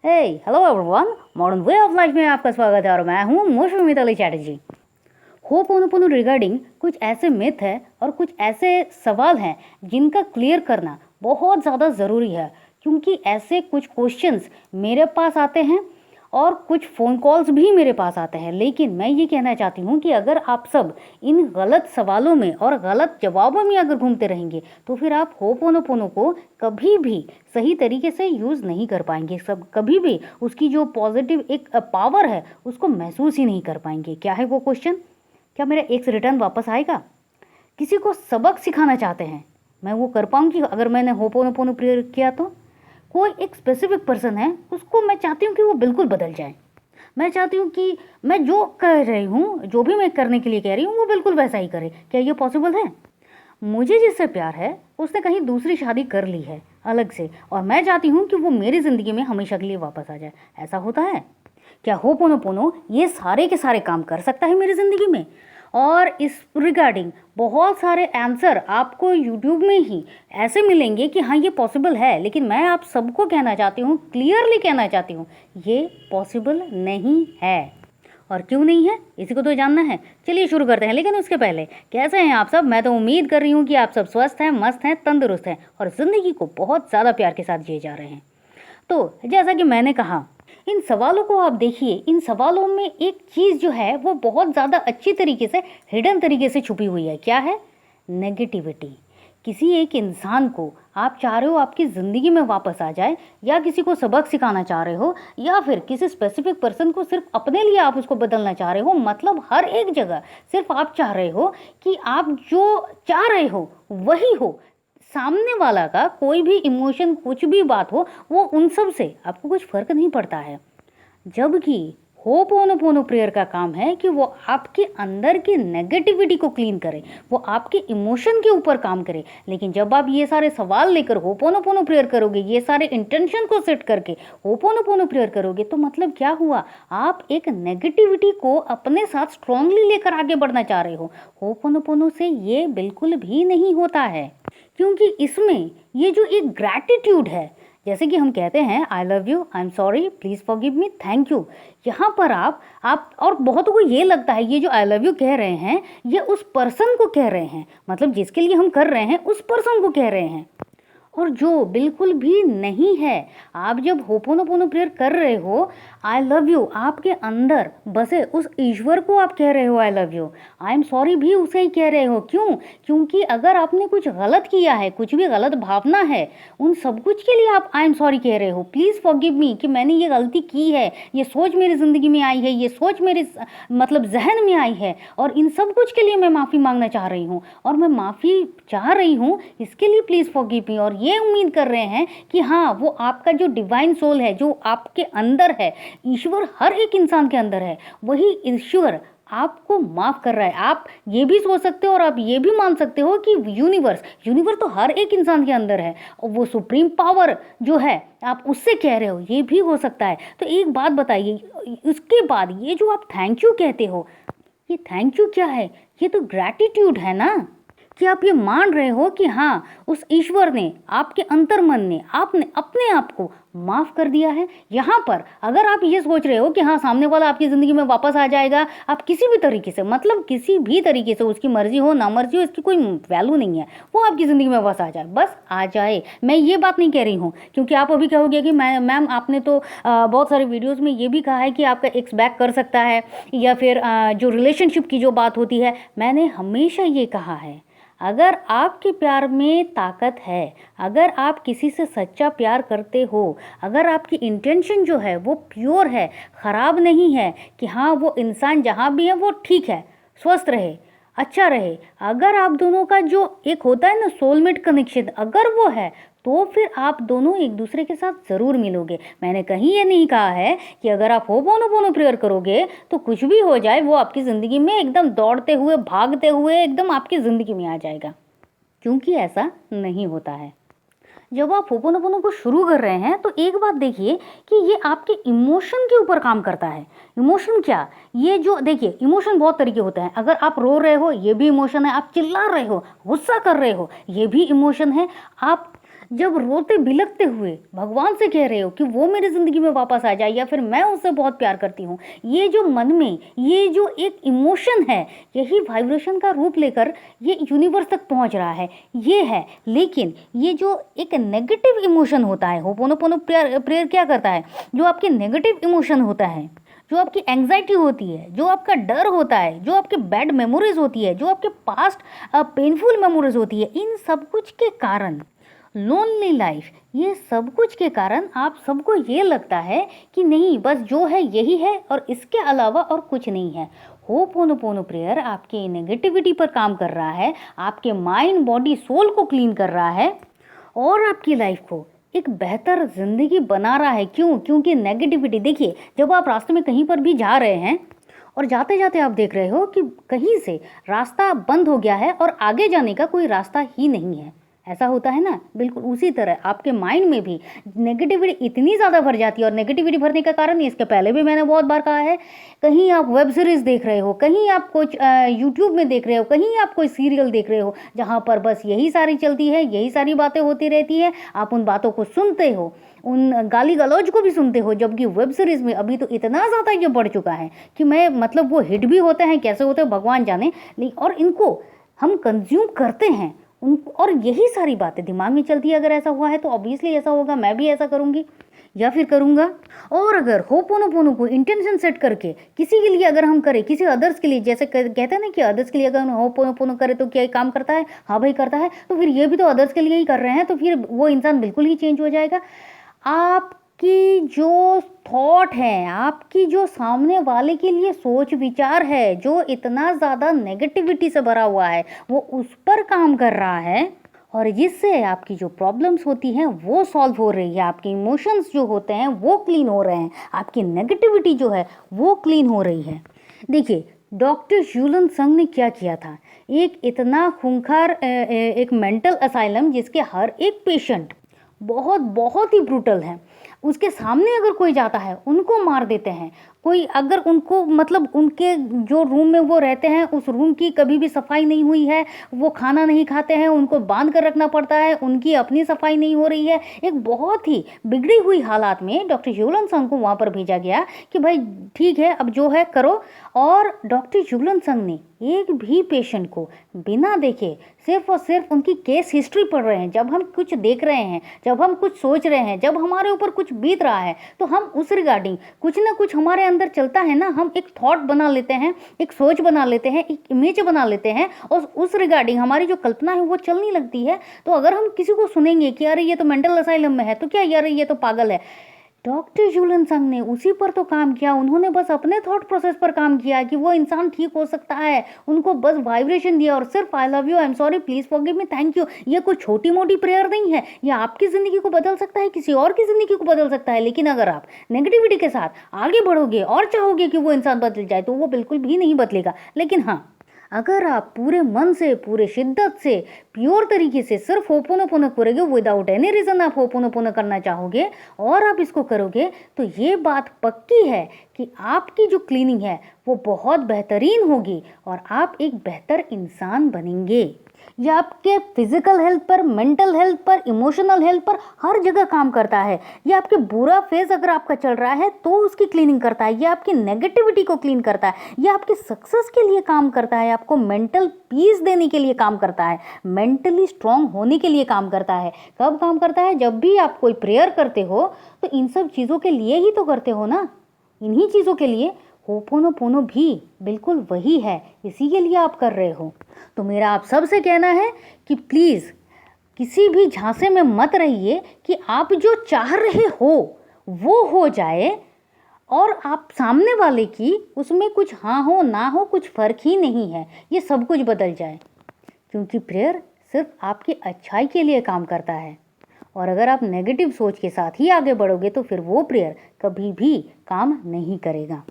Hey hello everyone, modern way of life में आपका स्वागत है और मैं हूँ मौसमी मिताली चैटर्जी। होपोनोपोनो रिगार्डिंग कुछ ऐसे मिथ है और कुछ ऐसे सवाल हैं जिनका क्लियर करना बहुत ज़्यादा ज़रूरी है, क्योंकि ऐसे कुछ क्वेश्चंस मेरे पास आते हैं और कुछ फ़ोन कॉल्स भी मेरे पास आते हैं। लेकिन मैं ये कहना चाहती हूँ कि अगर आप सब इन गलत सवालों में और गलत जवाबों में अगर घूमते रहेंगे तो फिर आप होपोनोपोनो को कभी भी सही तरीके से यूज़ नहीं कर पाएंगे। सब कभी भी उसकी जो पॉजिटिव एक पावर है उसको महसूस ही नहीं कर पाएंगे। क्या है वो क्वेश्चन? क्या मेरा एक्स रिटर्न वापस आएगा? किसी को सबक सिखाना चाहते हैं, मैं वो कर पाऊँगी अगर मैंने होपोनोपोनो प्रेयर किया तो? कोई एक स्पेसिफिक पर्सन है, उसको मैं चाहती हूँ कि वो बिल्कुल बदल जाए। मैं चाहती हूँ कि मैं जो कह रही हूँ, जो भी मैं करने के लिए कह रही हूँ, वो बिल्कुल वैसा ही करे। क्या ये पॉसिबल है? मुझे जिससे प्यार है उसने कहीं दूसरी शादी कर ली है अलग से, और मैं चाहती हूँ कि वो मेरी ज़िंदगी में हमेशा के लिए वापस आ जाए। ऐसा होता है क्या? होपोनोपोनो ये सारे के सारे काम कर सकता है मेरी ज़िंदगी में? और इस रिगार्डिंग बहुत सारे आंसर आपको यूट्यूब में ही ऐसे मिलेंगे कि हाँ ये पॉसिबल है। लेकिन मैं आप सबको कहना चाहती हूँ, क्लियरली कहना चाहती हूँ, ये पॉसिबल नहीं है। और क्यों नहीं है इसी को तो जानना है। चलिए शुरू करते हैं। लेकिन उसके पहले कैसे हैं आप सब? मैं तो उम्मीद कर रही हूँ कि आप सब स्वस्थ हैं, मस्त हैं, तंदुरुस्त हैं और ज़िंदगी को बहुत ज़्यादा प्यार के साथ जिए जा रहे हैं। तो जैसा कि मैंने कहा, इन सवालों को आप देखिए, इन सवालों में एक चीज़ जो है वो बहुत ज़्यादा अच्छी तरीके से हिडन तरीके से छुपी हुई है। क्या है? नेगेटिविटी। किसी एक इंसान को आप चाह रहे हो आपकी ज़िंदगी में वापस आ जाए, या किसी को सबक सिखाना चाह रहे हो, या फिर किसी स्पेसिफिक पर्सन को सिर्फ अपने लिए आप उसको बदलना चाह रहे हो। मतलब हर एक जगह सिर्फ आप चाह रहे हो कि आप जो चाह रहे हो वही हो। सामने वाला का कोई भी इमोशन, कुछ भी बात हो, वो उन सब से आपको कुछ फ़र्क नहीं पड़ता है। जबकि होपोनोपोनो प्रेयर का काम है कि वो आपके अंदर की नेगेटिविटी को क्लीन करे, वो आपके इमोशन के ऊपर काम करे। लेकिन जब आप ये सारे सवाल लेकर होपोनोपोनो प्रेयर करोगे, ये सारे इंटेंशन को सेट करके होपोनोपोनो प्रेयर करोगे, तो मतलब क्या हुआ? आप एक नेगेटिविटी को अपने साथ स्ट्रांगली लेकर आगे बढ़ना चाह रहे हो। होपोनोपोनो से ये बिल्कुल भी नहीं होता है, क्योंकि इसमें ये जो एक ग्रैटिट्यूड है, जैसे कि हम कहते हैं I love you, I am sorry, please forgive me, thank you. यहाँ पर आप और बहुतों को ये लगता है ये जो आई लव यू कह रहे हैं ये उस पर्सन को कह रहे हैं, मतलब जिसके लिए हम कर रहे हैं उस पर्सन को कह रहे हैं। और जो बिल्कुल भी नहीं है। आप जब होपोनोपोनो प्रेयर कर रहे हो, आई लव यू आपके अंदर बसे उस ईश्वर को आप कह रहे हो I love you. I am sorry भी उसे ही कह रहे हो। क्यों? क्योंकि अगर आपने कुछ गलत किया है, कुछ भी गलत भावना है, उन सब कुछ के लिए आप आई एम सॉरी कह रहे हो। प्लीज़ फॉरगिव मी कि मैंने ये गलती की है, ये सोच मेरी ज़िंदगी में आई है, ये सोच मेरे मतलब जहन में आई है, और इन सब कुछ के लिए मैं माफ़ी मांगना चाह रही हूँ, और मैं माफ़ी चाह रही हूँ इसके लिए प्लीज़ फॉरगिव मी। और ये उम्मीद कर रहे हैं कि हाँ वो आपका जो डिवाइन सोल है, जो आपके अंदर है, ईश्वर हर एक इंसान के अंदर है, वही ईश्वर आपको माफ़ कर रहा है। आप ये भी सोच सकते हो और आप ये भी मान सकते हो कि यूनिवर्स तो हर एक इंसान के अंदर है, और वो सुप्रीम पावर जो है आप उससे कह रहे हो, ये भी हो सकता है। तो एक बात बताइए, उसके बाद ये जो आप थैंक यू कहते हो, ये थैंक यू क्या है? ये तो ग्रैटिट्यूड है ना, कि आप ये मान रहे हो कि हाँ उस ईश्वर ने, आपके अंतर्मन ने, आपने अपने आप को माफ़ कर दिया है। यहाँ पर अगर आप ये सोच रहे हो कि हाँ सामने वाला आपकी ज़िंदगी में वापस आ जाएगा, आप किसी भी तरीके से, मतलब किसी भी तरीके से, उसकी मर्जी हो ना मर्जी हो, इसकी कोई वैल्यू नहीं है, वो आपकी ज़िंदगी में वापस आ जाए, बस आ जाए। मैं ये बात नहीं कह रही हूँ, क्योंकि आप अभी कहोगे कि मैम आपने तो बहुत सारे वीडियोज़ में ये भी कहा है कि आपका एक्स बैक कर सकता है, या फिर जो रिलेशनशिप की जो बात होती है। मैंने हमेशा ये कहा है, अगर आपके प्यार में ताकत है, अगर आप किसी से सच्चा प्यार करते हो, अगर आपकी इंटेंशन जो है वो प्योर है, ख़राब नहीं है, कि हाँ वो इंसान जहाँ भी है वो ठीक है, स्वस्थ रहे, अच्छा रहे, अगर आप दोनों का जो एक होता है ना सोलमेट कनेक्शन, अगर वो है, तो फिर आप दोनों एक दूसरे के साथ ज़रूर मिलोगे। मैंने कहीं ये नहीं कहा है कि अगर आप होपोनोपोनो प्रेयर करोगे तो कुछ भी हो जाए वो आपकी ज़िंदगी में एकदम दौड़ते हुए, भागते हुए एकदम आपकी ज़िंदगी में आ जाएगा, क्योंकि ऐसा नहीं होता है। जब आप होपोनोपोनो को शुरू कर रहे हैं तो एक बात देखिए कि ये आपके इमोशन के ऊपर काम करता है। इमोशन क्या? ये जो देखिए, इमोशन बहुत तरीके होते हैं। अगर आप रो रहे हो ये भी इमोशन है, आप चिल्ला रहे हो, गुस्सा कर रहे हो ये भी इमोशन है, आप जब रोते बिलखते हुए भगवान से कह रहे हो कि वो मेरी ज़िंदगी में वापस आ जाए, या फिर मैं उससे बहुत प्यार करती हूँ, ये जो मन में ये जो एक इमोशन है, यही वाइब्रेशन का रूप लेकर ये यूनिवर्स तक पहुँच रहा है, ये है। लेकिन ये जो एक नेगेटिव इमोशन होता है, होपोनोपोनो प्रेयर क्या करता है, जो आपके नेगेटिव इमोशन होता है, जो आपकी एंग्जाइटी होती है, जो आपका डर होता है, जो आपके बैड मेमोरीज होती है, जो आपके पास्ट पेनफुल मेमोरीज होती है, इन सब कुछ के कारण, लोनली लाइफ, ये सब कुछ के कारण आप सबको ये लगता है कि नहीं, बस जो है यही है और इसके अलावा और कुछ नहीं है। होपोनोपोनो प्रेयर आपके नेगेटिविटी पर काम कर रहा है, आपके माइंड बॉडी सोल को क्लीन कर रहा है और आपकी लाइफ को एक बेहतर ज़िंदगी बना रहा है। क्यों? क्योंकि नेगेटिविटी, देखिए जब आप रास्ते में कहीं पर भी जा रहे हैं और जाते जाते आप देख रहे हो कि कहीं से रास्ता बंद हो गया है और आगे जाने का कोई रास्ता ही नहीं है, ऐसा होता है ना, बिल्कुल उसी तरह आपके माइंड में भी नेगेटिविटी इतनी ज़्यादा भर जाती है। और नेगेटिविटी भरने का कारण, इसके पहले भी मैंने बहुत बार कहा है, कहीं आप वेब सीरीज़ देख रहे हो, कहीं आप कुछ यूट्यूब में देख रहे हो, कहीं आप कोई सीरियल देख रहे हो, जहाँ पर बस यही सारी चलती है, यही सारी बातें होती रहती है, आप उन बातों को सुनते हो, उन गाली गलौज को भी सुनते हो। जबकि वेब सीरीज़ में अभी तो इतना ज़्यादा ये बढ़ चुका है कि मैं मतलब वो हिट भी होते हैं, कैसे होते हैं भगवान जाने, और इनको हम कंज्यूम करते हैं उनको, और यही सारी बातें दिमाग में चलती है। अगर ऐसा हुआ है तो ऑब्वियसली ऐसा होगा, मैं भी ऐसा करूँगी या फिर करूँगा। और अगर होपोनोपोनो को इंटेंशन सेट करके किसी के लिए अगर हम करें, किसी अदर्स के लिए, जैसे कहते हैं ना कि अदर्स के लिए अगर हम होपोनोपोनो करें तो क्या काम करता है, हाँ भाई करता है, तो फिर ये भी तो अदर्स के लिए ही कर रहे हैं, तो फिर वो इंसान बिल्कुल ही चेंज हो जाएगा। आपकी जो थॉट है, आपकी जो सामने वाले के लिए सोच विचार है, जो इतना ज़्यादा नेगेटिविटी से भरा हुआ है, वो उस पर काम कर रहा है और जिससे आपकी जो प्रॉब्लम्स होती हैं वो सॉल्व हो रही है, आपके इमोशंस जो होते हैं वो क्लीन हो रहे हैं, आपकी नेगेटिविटी जो है वो क्लीन हो रही है। देखिए डॉक्टर ह्यूलन संग ने क्या किया था, एक इतना खूंखार एक मेंटल असाइलम जिसके हर एक पेशेंट बहुत बहुत ही ब्रूटल है, उसके सामने अगर कोई जाता है उनको मार देते हैं। कोई अगर उनको मतलब उनके जो रूम में वो रहते हैं उस रूम की कभी भी सफाई नहीं हुई है, वो खाना नहीं खाते हैं, उनको बांध कर रखना पड़ता है, उनकी अपनी सफाई नहीं हो रही है, एक बहुत ही बिगड़ी हुई हालात में डॉक्टर ह्यूलन संग को वहाँ पर भेजा गया कि भाई ठीक है अब जो है करो। और डॉक्टर ह्यूलन संग ने एक भी पेशेंट को बिना देखे सिर्फ और सिर्फ उनकी केस हिस्ट्री पढ़ रहे हैं, जब हम कुछ देख रहे हैं, जब हम कुछ सोच रहे हैं, जब हमारे ऊपर कुछ बीत रहा है, तो हम उस रिगार्डिंग कुछ ना कुछ हमारे अंदर चलता है ना, हम एक थॉट बना लेते हैं, एक सोच बना लेते हैं, एक इमेज बना लेते हैं और उस रिगार्डिंग हमारी जो कल्पना है वो चलने लगती है। तो अगर हम किसी को सुनेंगे कि अरे ये तो मेंटल असाइलम में है, तो क्या यार ये तो पागल है, डॉक्टर ह्यूलन संग ने उसी पर तो काम किया। उन्होंने बस अपने थॉट प्रोसेस पर काम किया कि वो इंसान ठीक हो सकता है, उनको बस वाइब्रेशन दिया और सिर्फ I love you, I am sorry, please forgive me, thank you, ये कोई छोटी मोटी प्रेयर नहीं है। ये आपकी ज़िंदगी को बदल सकता है, किसी और की ज़िंदगी को बदल सकता है। लेकिन अगर आप नेगेटिविटी के साथ आगे बढ़ोगे और चाहोगे कि वो इंसान बदल जाए तो वो बिल्कुल भी नहीं बदलेगा। लेकिन हाँ, अगर आप पूरे मन से, पूरे शिद्दत से, प्योर तरीके से सिर्फ होपोनोपोनो करोगे, विदाउट एनी रीज़न आप होपोनोपोनो करना चाहोगे और आप इसको करोगे, तो ये बात पक्की है कि आपकी जो क्लीनिंग है वो बहुत बेहतरीन होगी और आप एक बेहतर इंसान बनेंगे। ये आपके फिजिकल हेल्थ पर, मेंटल हेल्थ पर, इमोशनल हेल्थ पर हर जगह काम करता है। ये आपके बुरा फेज अगर आपका चल रहा है तो उसकी क्लीनिंग करता है, ये आपकी नेगेटिविटी को क्लीन करता है, ये आपके सक्सेस के लिए काम करता है, आपको मेंटल पीस देने के लिए काम करता है, मेंटली स्ट्रांग होने के लिए काम करता है। कब काम करता है? जब भी आप कोई प्रेयर करते हो तो इन सब चीज़ों के लिए ही तो करते हो ना, इन्हीं चीज़ों के लिए। होपोनोपोनो भी बिल्कुल वही है, इसी के लिए आप कर रहे हो। तो मेरा आप सबसे कहना है कि प्लीज़ किसी भी झांसे में मत रहिए कि आप जो चाह रहे हो वो हो जाए और आप सामने वाले की उसमें कुछ हाँ हो ना हो कुछ फ़र्क ही नहीं है, ये सब कुछ बदल जाए। क्योंकि प्रेयर सिर्फ आपकी अच्छाई के लिए काम करता है और अगर आप नेगेटिव सोच के साथ ही आगे बढ़ोगे तो फिर वो प्रेयर कभी भी काम नहीं करेगा।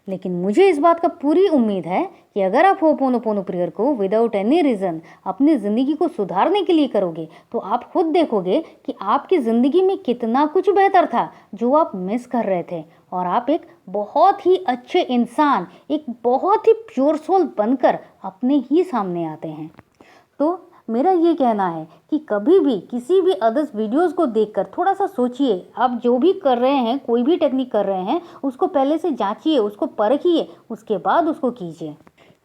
लेकिन मुझे इस बात का पूरी उम्मीद है कि अगर आप होपोनोपोनो प्रेयर को विदाउट एनी रीज़न अपनी ज़िंदगी को सुधारने के लिए करोगे तो आप खुद देखोगे कि आपकी ज़िंदगी में कितना कुछ बेहतर था जो आप मिस कर रहे थे और आप एक बहुत ही अच्छे इंसान, एक बहुत ही प्योर सोल बनकर अपने ही सामने आते हैं। तो मेरा ये कहना है कि कभी भी किसी भी अदर्स वीडियोस को देखकर थोड़ा सा सोचिए। आप जो भी कर रहे हैं, कोई भी टेक्निक कर रहे हैं, उसको पहले से जांचिए, उसको परखिए, उसके बाद उसको कीजिए।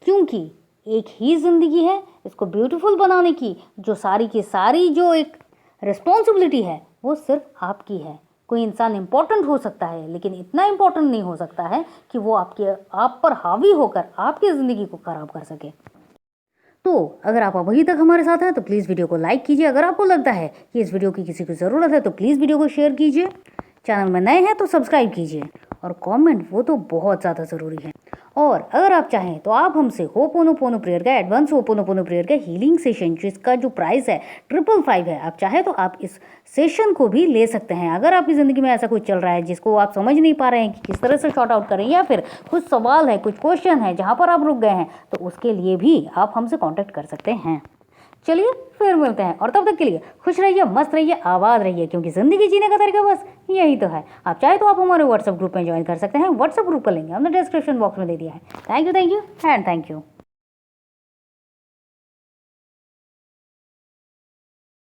क्योंकि एक ही ज़िंदगी है, इसको ब्यूटीफुल बनाने की जो सारी की सारी जो एक रिस्पॉन्सिबिलिटी है वो सिर्फ आपकी है। कोई इंसान इम्पोर्टेंट हो सकता है, लेकिन इतना इम्पोर्टेंट नहीं हो सकता है कि वो आप पर हावी होकर आपकी ज़िंदगी को ख़राब कर सके। तो अगर आप अभी तक हमारे साथ हैं तो प्लीज़ वीडियो को लाइक कीजिए। अगर आपको लगता है कि इस वीडियो की किसी को ज़रूरत है तो प्लीज़ वीडियो को शेयर कीजिए। चैनल में नए हैं तो सब्सक्राइब कीजिए, और कमेंट वो तो बहुत ज़्यादा ज़रूरी है। और अगर आप चाहें तो आप हमसे होपोनोपोनो प्रेयर का एडवांस होपोनोपोनो प्रेयर का हीलिंग सेशन, जिसका जो प्राइस है 555 है, आप चाहे तो आप इस सेशन को भी ले सकते हैं। अगर आपकी ज़िंदगी में ऐसा कुछ चल रहा है जिसको आप समझ नहीं पा रहे हैं कि किस तरह से शॉर्ट आउट करें, या फिर कुछ सवाल है, कुछ क्वेश्चन है जहाँ पर आप रुक गए हैं, तो उसके लिए भी आप हमसे कॉन्टैक्ट कर सकते हैं। चलिए फिर मिलते हैं, और तब तक के लिए खुश रहिए, मस्त रहिए, आबाद रहिए, क्योंकि ज़िंदगी जीने का तरीका बस यही तो है। आप चाहे तो आप हमारे व्हाट्सएप ग्रुप में ज्वाइन कर सकते हैं। व्हाट्सएप ग्रुप का लिंक हमने डिस्क्रिप्शन बॉक्स में दे दिया है। Thank you and thank you.